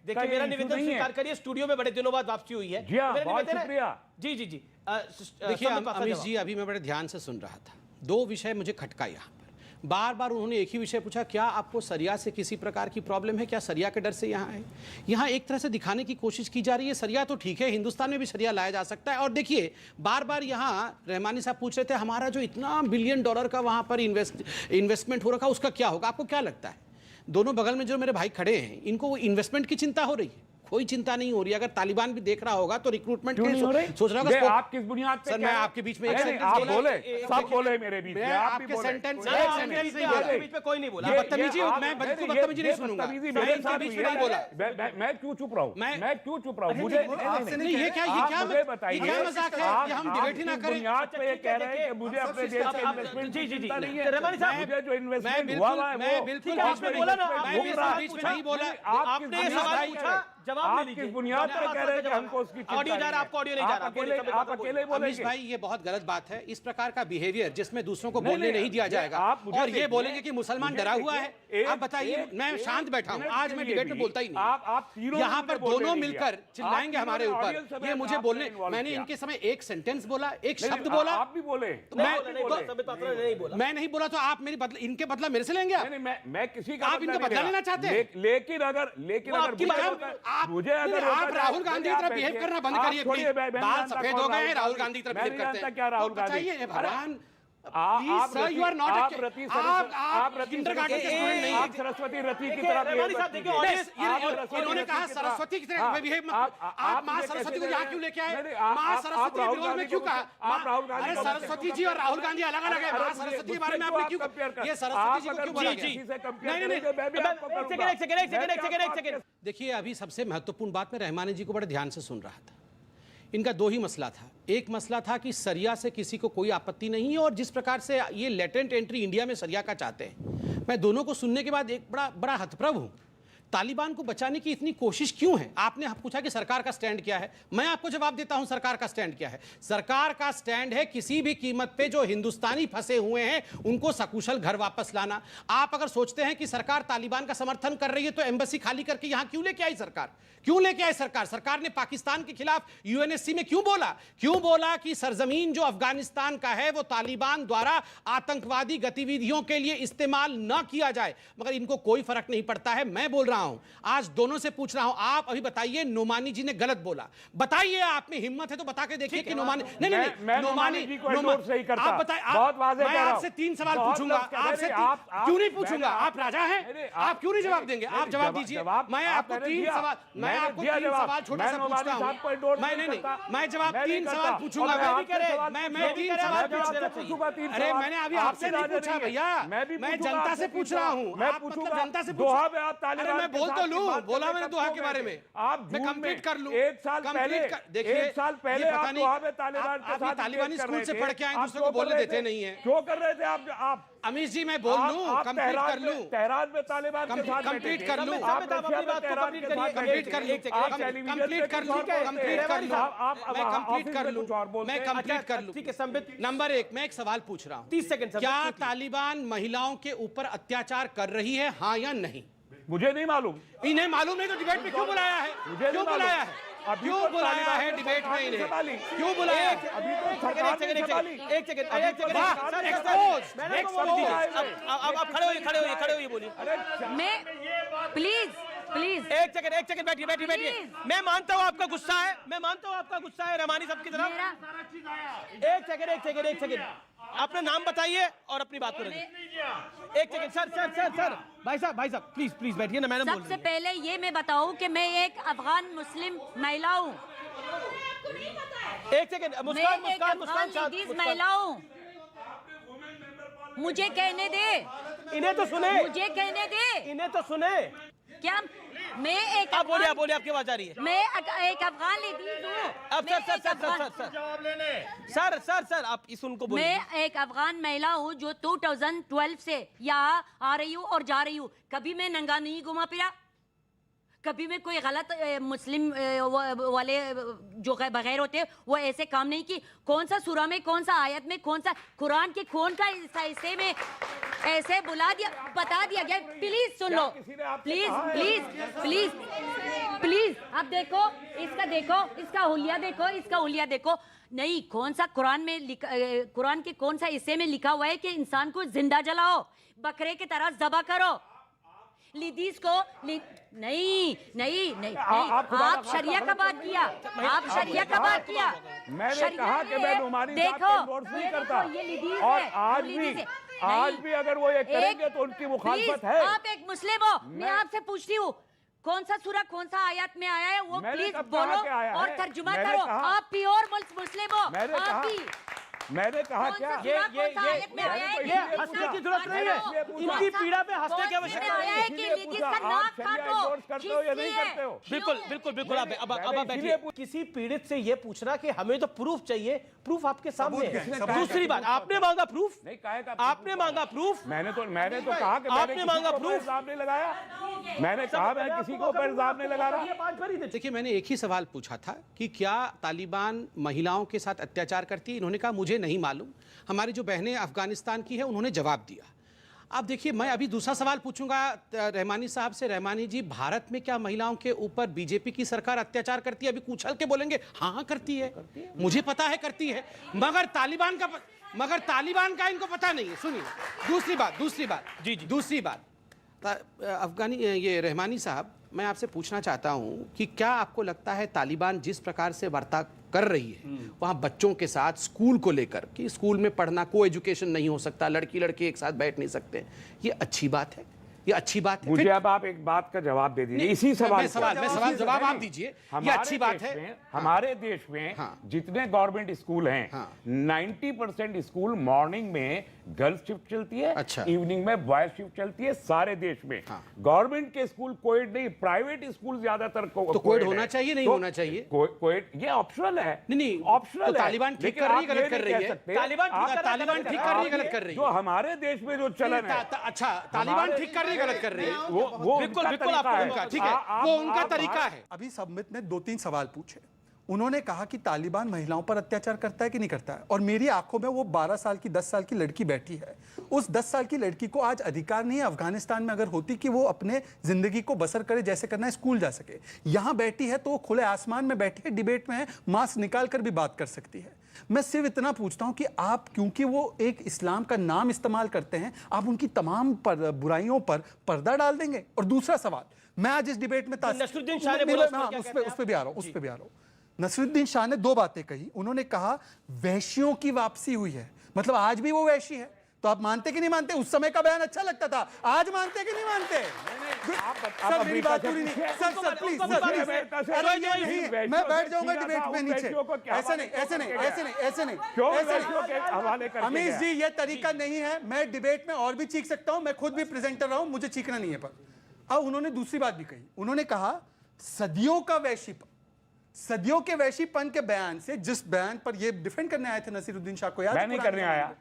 देखिए मेरा निवेदन स्वीकार करिए, स्टूडियो में बड़े दिनों बाद वापसी हुई है। बहुत शुक्रिया। जी देखिए अमित जी, अभी मैं बड़े ध्यान से सुन रहा था, दो विषय मुझे खटका यहाँ पर। बार बार उन्होंने एक ही विषय पूछा, क्या आपको सरिया से किसी प्रकार की प्रॉब्लम है, क्या सरिया के डर से यहाँ है? यहाँ एक तरह से दिखाने की कोशिश की जा रही है सरिया तो ठीक है, हिंदुस्तान में भी सरिया लाया जा सकता है। और देखिए बार बार यहाँ रहमानी साहब पूछ रहे थे हमारा जो इतना $1 बिलियन का वहाँ पर इन्वेस्टमेंट हो रखा उसका क्या होगा? आपको क्या लगता है? दोनों बगल में जो मेरे भाई खड़े हैं इनको वो इन्वेस्टमेंट की चिंता हो रही है? कोई चिंता नहीं हो रही। अगर तालिबान भी देख रहा होगा तो रिक्रूटमेंट सोच रहा होगा। आप किस बुनियाद पे? सर मैं आपके बीच में एक सेंटेंस आप बोले, सब बोले मेरे बीच में, आप आपके सेंटेंस बीच में कोई नहीं बोला। बदतमीजी, मैं बिल्कुल बदतमीजी नहीं सुनूंगा। मैं इनके बीच में नहीं बोला। मैं क्यों चुप रहा हूं? मैं क्यों चुप रहा हूं? मुझे नहीं, ये क्या बताइए, क्या मजाक है? हम डिबेट ही ना करें। बुनियाद पे ये कह रहे हैं कि मुझे अपने देश के इन्वेस्टमेंट की चिंता नहीं है। रेमानी साहब, मुझे जो इन्वेस्टमेंट हुआ है मैं बिल्कुल बीच में बोला ना, मैं बीच में नहीं बोला। आपने सवाल पूछा, जवाब ले लीजिए। बुनियाद पे कह रहे हैं कि हमको उसकी ऑडियो जा रहा, आपको ऑडियो नहीं जा रहा। आप अकेले बोलेंगे। अमीश भाई ये बहुत गलत बात है, इस प्रकार का बिहेवियर जिसमें दूसरों को बोलने नहीं दिया जाएगा और ये बोलेंगे कि मुसलमान डरा हुआ है। आप बताइए, मैं शांत बैठा हूं, आज मैं डिबेट में बोलता ही नहीं। यहाँ पर दोनों मिलकर चिल्लाएंगे हमारे ऊपर, ये मुझे बोलने, मैंने इनके समय एक सेंटेंस बोला, एक शब्द बोला। आप भी बोले, मैं नहीं बोला तो आप मेरी बदला, इनके बदला मेरे से लेंगे? मैं किसी का आप इनका बदला लेना चाहते हैं? लेकिन अगर मुझे आप राहुल गांधी की तरह बिहेव करना बंद करिए। बाल सफेद हो गए हैं, राहुल गांधी की तरह बिहेव करते हैं। क्या राहुल गांधी? बताइए भगवान, आप सरस्वती रति की तरह इन्होंने कहा सरस्वती की तरह बिहेव। आप माँ सरस्वती को यहाँ क्यों लेके आए? माँ सरस्वती के विरोध में क्यों कहा? अरे सरस्वती जी और राहुल गांधी अलग अलग है। माँ सरस्वती के बारे में आपने क्यों, ये सरस्वती जी को क्यों बोला गया? देखिए अभी सबसे महत्वपूर्ण बात मैं रहमानी जी को बड़े ध्यान से सुन रहा था। इनका दो ही मसला था। एक मसला था कि सरिया से किसी को कोई आपत्ति नहीं है और जिस प्रकार से ये लेटेंट एंट्री इंडिया में सरिया का चाहते हैं, मैं दोनों को सुनने के बाद एक बड़ा हतप्रभ हूं। तालिबान को बचाने की इतनी कोशिश क्यों है? आपने पूछा कि सरकार का स्टैंड क्या है, मैं आपको जवाब देता हूं सरकार का स्टैंड क्या है। सरकार का स्टैंड है किसी भी कीमत पे जो हिंदुस्तानी फंसे हुए हैं उनको सकुशल घर वापस लाना। आप अगर सोचते हैं कि सरकार तालिबान का समर्थन कर रही है तो एम्बेसी खाली करके यहां क्यों लेके आई सरकार? क्यों लेके आई सरकार? सरकार ने पाकिस्तान के खिलाफ यूएनएससी में क्यों बोला कि सरजमीन जो अफगानिस्तान का है वो तालिबान द्वारा आतंकवादी गतिविधियों के लिए इस्तेमाल न किया जाए? मगर इनको कोई फर्क नहीं पड़ता है। मैं बोल रहा हूं, आज दोनों से पूछ रहा हूं, आप अभी बताइए नोमानी जी ने गलत बोला, बताइए, आप में हिम्मत है तो बता के देखिए कि नोमानी नोमानी जी को एंडोर्स नहीं करता। आप बताइए, मैं आपसे 3 सवाल पूछूंगा, आपसे क्यों नहीं पूछूंगा? आप राजा हैं, आप क्यों नहीं जवाब देंगे? आप जवाब दीजिए। मैं आपको 3 सवाल, मैं आपको 3 सवाल छोटा सा पूछता हूं। मैं जवाब 3 सवाल पूछूंगा। मैं 3 सवाल पूछूंगा। अरे मैंने अभी आपसे नहीं पूछा भैया, मैं जनता से पूछ रहा हूं। आप मतलब जनता से पूछ, अरे मैं बोल तो लूं, बोला मैंने दोहा के बारे में, मैं कंप्लीट कर लूं। 1 साल पहले, देखिए 1 साल पहले आप दोहा में तालिबान के साथ तालिबानी स्कूल से पढ़ के आए, दूसरे को बोलने देते नहीं है। क्यों कर रहे थे आप? अमीश जी मैं बोल लूं, कंप्लीट कर लूं। तेहरान में तालिबान के साथ कंप्लीट कर लूं, ठीक है संबित। नंबर 1, मैं एक सवाल पूछ रहा हूं, 30 सेकंड। क्या तालिबान महिलाओं के ऊपर अत्याचार कर रही है, हाँ या नहीं? मुझे नहीं मालूम। इन्हें मालूम नहीं तो डिबेट में क्यों बुलाया है? क्यों बुलाया है? क्यों बुलाया है डिबेट में इन्हें? क्यों बुलाया? अभी तो एक सेकंड आप खड़े होइए बोलिए। मैं प्लीज एक सेकंड बैठिए। मैं मानता हूँ आपका गुस्सा है, रहमानी साहब की तरफ। एक सेकंड अपना नाम बताइए और अपनी बात करेंगे। एक सेकंड सर भाई साहब प्लीज बैठिए ना, मैडम। सबसे पहले ये मैं बताऊं कि मैं एक अफगान मुस्लिम महिला हूँ। एक सेकंड, मुस्कान मुस्कान मुस्कान शांत, महिलाओं, मुझे कहने दे, इन्हें तो सुने, मुझे कहने दे, इन्हें तो सुने। क्या मैं एक आप बोलिए, आप बोलिए, आपकी आवाज आ रही है। मैं एक अफगान लेडीज हूँ। अब सर आप इस उनको बोलिए। मैं एक अफगान महिला हूँ जो 2012 से यहाँ आ रही हूँ और जा रही हूँ। कभी मैं नंगा नहीं घुमा फिरा, कभी मैं कोई गलत मुस्लिम वाले जो बगैर होते वो ऐसे काम नहीं की। कौन सा सूरा में, कौन सा आयत में, कौन सा कुरान के कौन का हिस्से में ऐसे बुला दिया, बता दिया गया। Please soon low, please please please please. अब देखो इसका, देखो इसका हुलिया, देखो इसका हुलिया देखो। नहीं, कौन सा कुरान में कुरान के कौन सा हिस्से में लिखा हुआ है कि इंसान को जिंदा जलाओ, बकरे की तरह ज़बह करो लेडीज को? नहीं नहीं नहीं, आप शरिया का बात किया, आप शरिया का बात किया। मैंने कहा कि मैं तुम्हारी बात को एंडोर्स नहीं करता, और आज भी अगर वो ये करेंगे तो उनकी मुखालफत है। आप एक मुस्लिम हो, मैं आपसे पूछती हूँ कौन सा सूरा, कौन सा आयत में आया है वो प्लीज बोलो और तर्जुमा करो। आप प्योर मुस्लिम हो, आप भी। मैंने कहा क्या ये हंसने की जरूरत नहीं है, इनकी पीड़ा पे हंसने की आवश्यकता नहीं है। बिल्कुल बिल्कुल बिल्कुल। अब आप बैठिए। किसी पीड़ित से ये पूछना कि हमें तो प्रूफ चाहिए, प्रूफ आपके सामने है। दूसरी बात, आपने मांगा प्रूफ, आपने मांगा प्रूफ। मैंने तो कहा कि आपने मांगा प्रूफ, इल्जाम नहीं लगाया। मैंने कहा मैं किसी को ऊपर इल्जाम नहीं लगा रहा। देखिए, मैंने एक ही सवाल पूछा था कि क्या तालिबान महिलाओं के साथ अत्याचार करती है। इन्होंने कहा मुझे नहीं मालूम। हमारी जो बहनें अफगानिस्तान की है उन्होंने जवाब दिया। अब देखिए, मैं अभी दूसरा सवाल पूछूंगा रहमानी साहब से। रहमानी जी, भारत में क्या महिलाओं के ऊपर बीजेपी की सरकार अत्याचार करती है? अभी उछल के बोलेंगे हाँ करती है, मुझे पता है करती है, मगर तालिबान का इनको पता नहीं है। सुनिए, दूसरी बात दूसरी बात अफगानी ये रहमानी साहब, मैं आपसे पूछना चाहता हूं कि क्या आपको लगता है तालिबान जिस प्रकार से बर्ताव कर रही है वहां बच्चों के साथ, स्कूल को लेकर कि स्कूल में पढ़ना, को एजुकेशन नहीं हो सकता, लड़की लड़के एक साथ बैठ नहीं सकते, ये अच्छी बात है? ये अच्छी बात है? मुझे अब आप एक बात का जवाब दे दीजिए इसी सवाल जवाब आप दीजिए। ये अच्छी बात है? हमारे देश में जितने गवर्नमेंट स्कूल हैं 90% स्कूल मॉर्निंग में गर्ल्स शिफ्ट चलती है, अच्छा, इवनिंग में बॉयज शिफ्ट चलती है सारे देश में। गवर्नमेंट के स्कूल कोएड नहीं, प्राइवेट स्कूल ज्यादातर तो कोएड होना चाहिए, नहीं होना चाहिए? कोएड ये ऑप्शनल है। नहीं ऑप्शनल। तालिबान ठीक कर रही है, गलत कर रही है? तालिबान ठीक कर रही है, गलत कर रही है? जो हमारे देश में जो चलन है, अच्छा, तालिबान ठीक कर रही है, गलत कर रही है? वो बिल्कुल आपका ठीक है, वो उनका तरीका है। अभी सबमिट ने 2-3 सवाल पूछे। उन्होंने कहा कि तालिबान महिलाओं पर अत्याचार करता है कि नहीं करता है, और मेरी आंखों में वो 12 साल की 10 साल की लड़की बैठी है। उस 10 साल की लड़की को आज अधिकार नहीं है अफगानिस्तान में अगर होती कि वो अपने जिंदगी को बसर करे, जैसे करना है स्कूल जा सके। यहाँ बैठी है तो वो खुले आसमान में बैठी है, डिबेट में है, मास्क निकाल कर भी बात कर सकती है। मैं सिर्फ इतना पूछता हूं कि आप, क्योंकि वो एक इस्लाम का नाम इस्तेमाल करते हैं, आप उनकी तमाम बुराइयों पर पर्दा डाल देंगे? और दूसरा सवाल, मैं आज इस डिबेट में नसरुद्दीन शाह ने बोला, उस पे भी आ रहा हूं। नसरुद्दीन शाह ने 2 बातें कही। उन्होंने कहा वैश्यों की वापसी हुई है, मतलब आज भी वो वैश्य है। तो आप मानते कि नहीं मानते? उस समय का बयान अच्छा लगता था, आज मानते कि नहीं मानते? सर मेरी बात पूरी नहीं, सर प्लीज, मैं बैठ जाऊंगा डिबेट में नीचे। ऐसे नहीं। अमीश जी, ये तरीका नहीं है। मैं डिबेट में और भी चीख सकता हूं, मैं खुद भी प्रेजेंटर रहा हूं, मुझे चीखना नहीं है। पर अब उन्होंने दूसरी बात भी कही। उन्होंने कहा सदियों के वैश्यपन के बयान से, जिस बयान पर ये डिफेंड करने आए थे नसीरुद्दीन शाह को, याद मैं नहीं करने आया,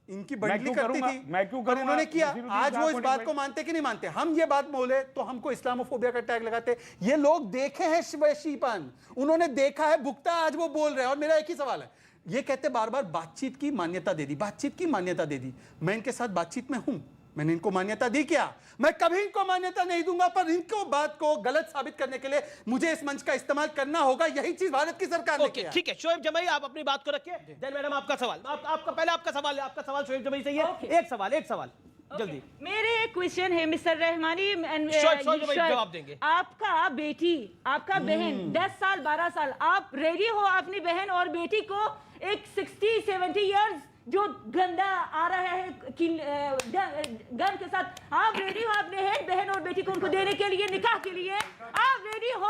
इनकी बंडली करती थी, मैं क्यों करूंगा? उन्होंने किया। आज वो इस बात को मानते कि नहीं मानते? हम ये बात बोले तो हमको इस्लामोफोबिया का टैग लगाते। ये लोग देखे हैं वैश्यपन, उन्होंने देखा है, भुगता, आज वो बोल रहे हैं। और मेरा एक ही सवाल है, ये कहते बार बार बातचीत की मान्यता दे दी, मैं इनके साथ बातचीत में हूं, मैंने इनको मान्यता दी क्या? मैं कभी इनको मान्यता नहीं दूंगा, पर इनको बात को गलत साबित करने के लिए मुझे इस मंच का इस्तेमाल करना होगा। यही चीज भारत की सरकार ने किया। ठीक है, शोएब जमाई आप अपनी बात को रखिए। देन मैडम आपका सवाल, आपका सवाल शोएब जमाई से है। एक सवाल जल्दी। मेरे क्वेश्चन है मिस्टर रहमानी, जवाब देंगे। आपका बेटी, आपका बहन 10 साल 12 साल, आप रेडी हो अपनी बहन और बेटी को एक 60-70 इयर्स जो गंदा आ रहा है गन के साथ, आप रेडी हो अपने बहन और बेटी को उनको देने के लिए, निकाह के लिए? आप रेडी हो?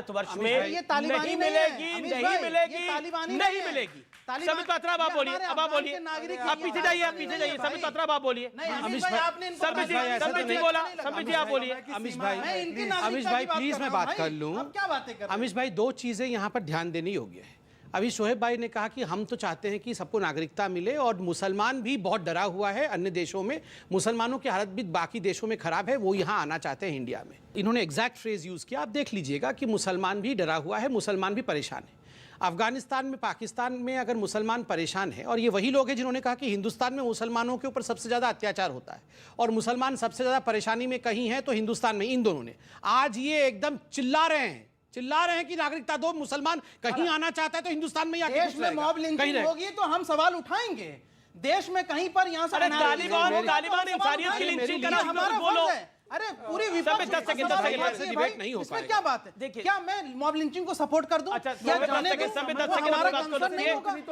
भारतवर्ष में ये तालिबानी नहीं नहीं है। मिलेगी, अमीश नहीं भाई, ये मिलेगी, तालिबानी नहीं नहीं है। मिलेगी। तालिबान- समित पात्रा, अब आप ये बोलिए, हमारे अब आप अफगान बोलिए, के नागरिक आप हैं, पीछे जाइए, आप पीछे जाइए, समित पात्रा, अब आप बोलिए। नहीं, अमीश अमीश भाई, भाई, आपने इनको समित जी, बताया, ऐसा समित तो जी नहीं- बोला, नहीं लगा। समित जी आप बोलिए। अमीश मैं भाई, इनकी अमीश नागरिकता भाई की बात प्लीज कर मैं रहा हूं बात कर भाई। लूं। अब क्या बातें कर रहे हैं? अमीश भाई, दो चीजें यहाँ पर ध्यान देनी योग्य है। अभी शोएब भाई ने कहा कि हम तो चाहते हैं कि सबको नागरिकता मिले और मुसलमान भी बहुत डरा हुआ है अन्य देशों में, मुसलमानों की हालत भी बाकी देशों में खराब है, वो यहाँ आना चाहते हैं इंडिया में। इन्होंने एग्जैक्ट फ्रेज यूज़ किया, आप देख लीजिएगा कि मुसलमान भी डरा हुआ है, मुसलमान भी परेशान है। अफगानिस्तान में, पाकिस्तान में अगर मुसलमान परेशान है, और ये वही लोग हैं जिन्होंने कहा कि हिंदुस्तान में मुसलमानों के ऊपर सबसे ज़्यादा अत्याचार होता है और मुसलमान सबसे ज़्यादा परेशानी में कहीं हैं तो हिंदुस्तान में, इन दोनों ने आज ये एकदम चिल्ला रहे हैं कि नागरिकता दो, मुसलमान कहीं आना चाहता है तो हिंदुस्तान में आके देश में मॉब लिंचिंग होगी तो हम सवाल उठाएंगे। देश में कहीं पर यहाँ से तालिबान इंसानियत की लिंचिंग करा, हमारा बोलो। फर्ज है। अरे पूरी डिबेट नहीं हो इसमें क्या बात है? देखिए, क्या मैं मॉब लिंचिंग को सपोर्ट कर दूं?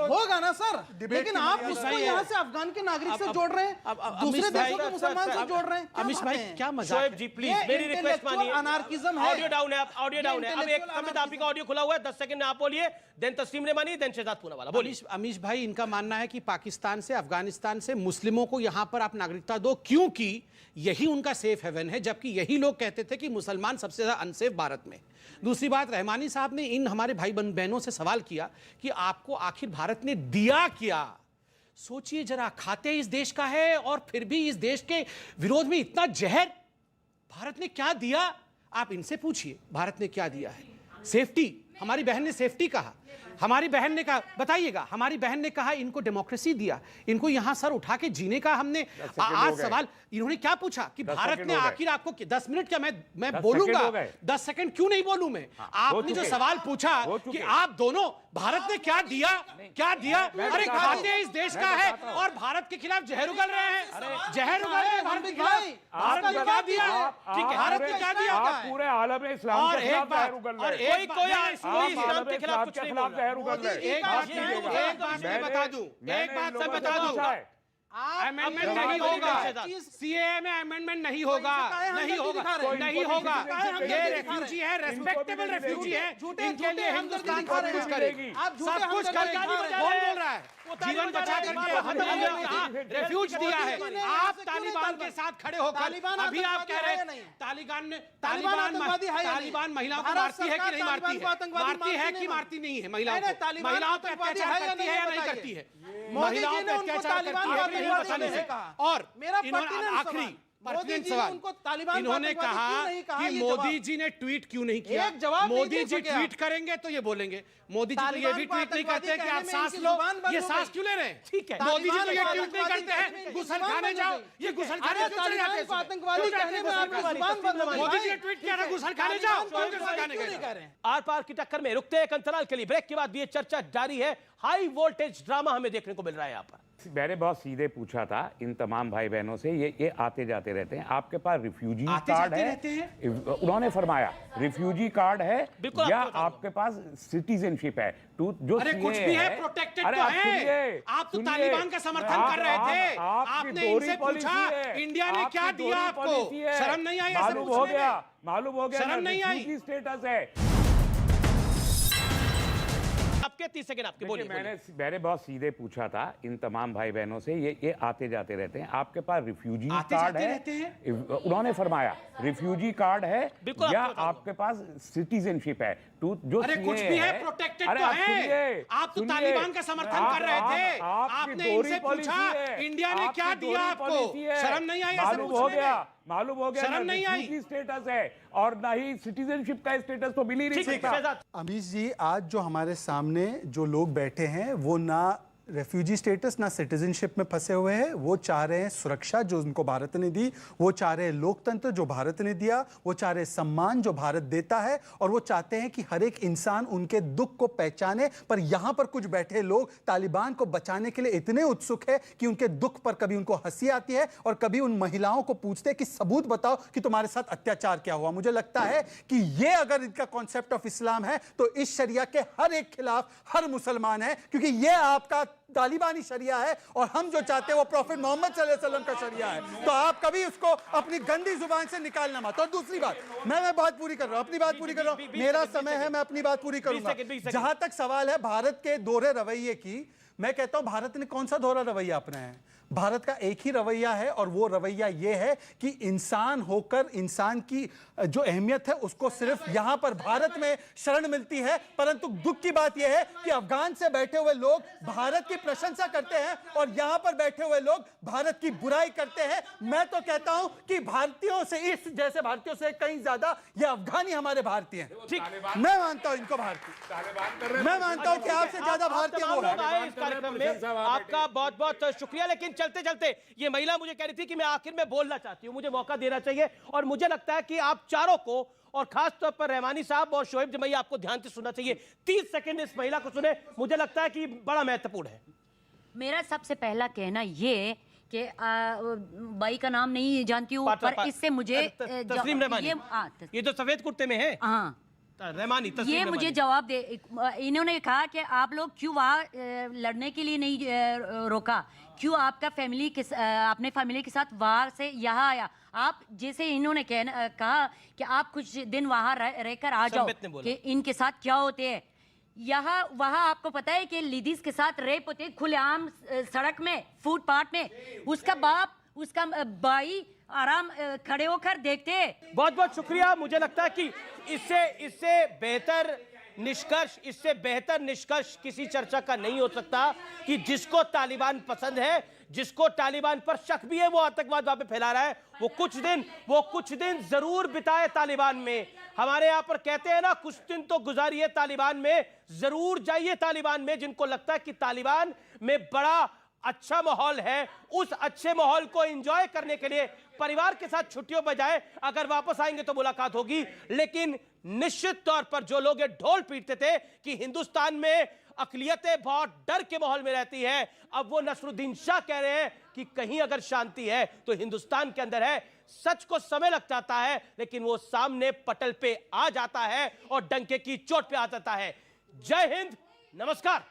होगा ना सर, लेकिन आप उसको यहाँ से अफगान के नागरिक से जोड़ रहे हैं, दूसरे देशों के मुसलमान से जोड़ रहे हैं। अमिश भाई क्या मजाक जी, प्लीज मेरी रिक्वेस्ट मानिए। अनार्किज्म है। ऑडियो डाउन है, ऑडियो डाउन है। अब एक समय आप ही का ऑडियो खुला हुआ है, 10 सेकंड में आप बोलिए, देन तस्लीम रेमानी, देन शहजाद पूनावाला। बोलिए। अमीश भाई, इनका मानना है कि पाकिस्तान से, अफगानिस्तान से मुस्लिमों को यहां पर आप नागरिकता दो क्योंकि यही उनका सेफ हेवन है, जबकि यही लोग कहते थे कि मुसलमान सबसे ज्यादा अनसेफ भारत में। दूसरी बात, रहमानी साहब ने इन हमारे भाई बहनों से सवाल किया कि आपको आखिर भारत ने दिया क्या। सोचिए जरा, खाते इस देश का है और फिर भी इस देश के विरोध में इतना जहर। भारत ने क्या दिया, आप इनसे पूछिए, भारत ने क्या दिया है। सेफ्टी, हमारी बहन ने सेफ्टी कहा, हमारी बहन ने कहा, बताइएगा, हमारी बहन ने कहा इनको डेमोक्रेसी दिया, इनको यहां सर उठा के जीने का हमने आज सवाल। इन्होंने क्या पूछा कि भारत ने आखिर आपको 10 मिनट क्या, मैं बोलूंगा 10 सेकंड क्यों नहीं बोलूं मैं। आपने जो सवाल पूछा कि आप दोनों, भारत ने क्या दिया, क्या दिया? अरे खाते इस देश का है और भारत के खिलाफ जहर उगल रहे हैं, जहर उगल रहे हैं भारत के खिलाफ। भारत ने क्या दिया? ठीक है, भारत ने क्या दिया? पूरे आलम इस्लाम के खिलाफ जहर उगल रहे हैं। कोई इस्लाम के खिलाफ कुछ नहीं बोल रहा है। एक बात मैं बता दूं, अमेंडमेंट नहीं होगा, सीएए में अमेंडमेंट नहीं होगा, नहीं होगा, नहीं होगा। ये रेफ्यूजी है, रेस्पेक्टेबल रेफ्यूजी है, इनके लिए हिंदुस्तान सब कुछ करेगी, सब कुछ करेगी। कौन बोल रहा है? जीवन बचा करके रेफ्यूज दिया है। आप तालिबान के साथ खड़े होकर अभी आप कह रहे हैं तालिबान महिलाओं को मारती है कि नहीं मारती है, मारती है कि मारती नहीं है, महिलाओं पे अत्याचार करती है या नहीं करती है, महिलाओं पे अत्याचार करती है नहीं पता नहीं। और इन्होंने आखिरी परतिनेंट सवाल, इन्होंने कहा कि मोदी जी ने ट्वीट क्यों नहीं किया। मोदी जी ट्वीट करेंगे तो ये बोलेंगे, मोदी जी तो ये भी ट्वीट नहीं करते कि आप सांस लो, ये सांस क्यों ले रहे हैं? ठीक है, मोदी जी तो ये ट्वीट नहीं करते हैं गुसल खाने जाओ, ये गुसल खाने क्यों चले जाते हैं? मोदी जी ने ट्वीट किया था गुसल खाने जाओ, गुसल खाने गए। आर पार की टक्कर में रुकते हैं एक अंतराल के लिए, ब्रेक के बाद भी ये चर्चा जारी है। हाई वोल्टेज ड्रामा हमें देखने को मिल रहा है यहाँ पर। मैंने बहुत सीधे पूछा था इन तमाम भाई बहनों से, ये आते जाते रहते हैं, आपके पास रिफ्यूजी कार्ड है? उन्होंने फरमाया रिफ्यूजी कार्ड है या आपके पास सिटीजनशिप है? जो अरे कुछ भी है, प्रोटेक्टेड तो है। आप तो तालिबान का समर्थन कर रहे थे, आपने इनसे पूछा इंडिया ने क्या दिया आपको, शर्म नहीं आई? मालूम हो गया, शर्म नहीं आई? स्टेटस है आपके 30 सेकंड आपके। बोलिए। मैंने बहुत सीधे पूछा था इन तमाम भाई बहनों से, ये आते जाते रहते हैं, आपके पास रिफ्यूजी कार्ड है? उन्होंने फरमाया रिफ्यूजी कार्ड है या आपके पास सिटीजनशिप है? अरे कुछ भी है, प्रोटेक्टेड तो है। आप तो तालिबान का समर्थन कर रहे थे, आपने इनसे पूछा इंडिया ने क्या दिया आपको, शर्म नहीं आई? मालूम हो गया, शर्म नहीं आई? स्टेटस है और ना ही सिटीजनशिप का स्टेटस तो मिल ही नहीं सकता। अमीश जी, आज जो हमारे सामने जो लोग बैठे हैं वो ना रेफ्यूजी स्टेटस ना सिटीजनशिप में फंसे हुए हैं। वो चाह रहे हैं सुरक्षा जो उनको भारत ने दी, वो चाह रहे हैं लोकतंत्र जो भारत ने दिया, वो चाह रहे हैं सम्मान जो भारत देता है, और वो चाहते हैं कि हर एक इंसान उनके दुख को पहचाने। पर यहाँ पर कुछ बैठे लोग तालिबान को बचाने के लिए इतने उत्सुक है कि उनके दुख पर कभी उनको हंसी आती है और कभी उन महिलाओं को पूछते हैं कि सबूत बताओ कि तुम्हारे साथ अत्याचार क्या हुआ। मुझे लगता है कि ये अगर इनका कॉन्सेप्ट ऑफ इस्लाम है तो इस शरिया के हर एक खिलाफ हर मुसलमान है, क्योंकि ये आपका तालिबानी शरिया है और हम जो चाहते हैं वो प्रॉफिट मोहम्मद सल्लल्लाहु अलैहि वसल्लम का शरिया है। तो आप कभी उसको अपनी गंदी जुबान से निकालना मत। और दूसरी बात, मैं बात पूरी कर रहा हूं, अपनी बात पूरी कर रहा हूं, मेरा समय है, मैं अपनी बात पूरी करूंगा। जहां तक सवाल है भारत के दोहरे रवैये की, मैं कहता हूं भारत ने कौन सा दोहरा रवैया अपनाया है? भारत का एक ही रवैया है और वो रवैया ये है कि इंसान होकर इंसान की जो अहमियत है उसको सिर्फ यहां पर भारत में शरण मिलती है। परंतु दुख की बात यह है कि अफगान से बैठे हुए लोग भारत की प्रशंसा करते हैं और यहां पर बैठे हुए लोग भारत की बुराई करते हैं। मैं तो कहता हूं कि भारतीयों से, इस जैसे भारतीयों से कहीं ज्यादा ये अफगानी हमारे भारतीय हैं। ठीक, मैं मानता हूं इनको भारतीय, मैं मानता हूं कि आपसे ज्यादा भारतीय वो है। इस कार्यक्रम में आपका बहुत बहुत शुक्रिया। लेकिन चलते चलते ये महिला मुझे कह रही थी कि मैं आखिर में बोलना चाहती हूं, मुझे मौका देना चाहिए। और मुझे लगता है कि आप चारों को और खास तौर पर रहमानी साहब और शोएब जमैया आपको ध्यान से सुनना चाहिए। 30 सेकंड इस महिला को सुने, मुझे लगता है कि बड़ा महत्वपूर्ण है। मेरा सबसे पहला कहना ये कि बाई का नाम नहीं जानती हूँ, पर इससे मुझे तस्लीम रहमानी, ये तो सफेद कुर्ते में है। हाँ रहमानी, ये मुझे जवाब दे। इन्होंने कहा कि आप लोग क्यों वहाँ लड़ने के लिए नहीं रोका, क्यों आपका फैमिली के अपने फैमिली के साथ वहाँ से यहाँ आया। आप जैसे इन्होंने कहा कि आप कुछ दिन वहाँ रहकर आ जाओ कि इनके साथ क्या होते हैं। यहाँ वहाँ आपको पता है कि लेडीज के साथ रेप होते हैं खुलेआम सड़क में, फुटपाथ में। उसका बाप, उसका भाई आराम खड़े होकर देखते हैं। बहुत बहुत शुक्रिया। मुझे लगता है कि इससे बेहतर निष्कर्ष किसी चर्चा का नहीं हो सकता कि जिसको तालिबान पसंद है, जिसको तालिबान पर शक भी है, वो आतंकवाद वहां पे फैला रहा है, वो कुछ दिन जरूर बिताए तालिबान में। हमारे यहाँ पर कहते हैं ना, कुछ दिन तो गुजारिए तालिबान में, जरूर जाइए तालिबान में। जिनको लगता है कि तालिबान में बड़ा अच्छा माहौल है, उस अच्छे माहौल को एंजॉय करने के लिए परिवार के साथ छुट्टियों बजाय अगर वापस आएंगे तो मुलाकात होगी। लेकिन निश्चित तौर पर जो लोग ये ढोल पीटते थे कि हिंदुस्तान में अकलियतें बहुत डर के माहौल में रहती है, अब वो नसरुद्दीन शाह कह रहे हैं कि कहीं अगर शांति है तो हिंदुस्तान के अंदर है। सच को समय लग जाता है, लेकिन वो सामने पटल पे आ जाता है और डंके की चोट पे आ जाता है। जय हिंद, नमस्कार।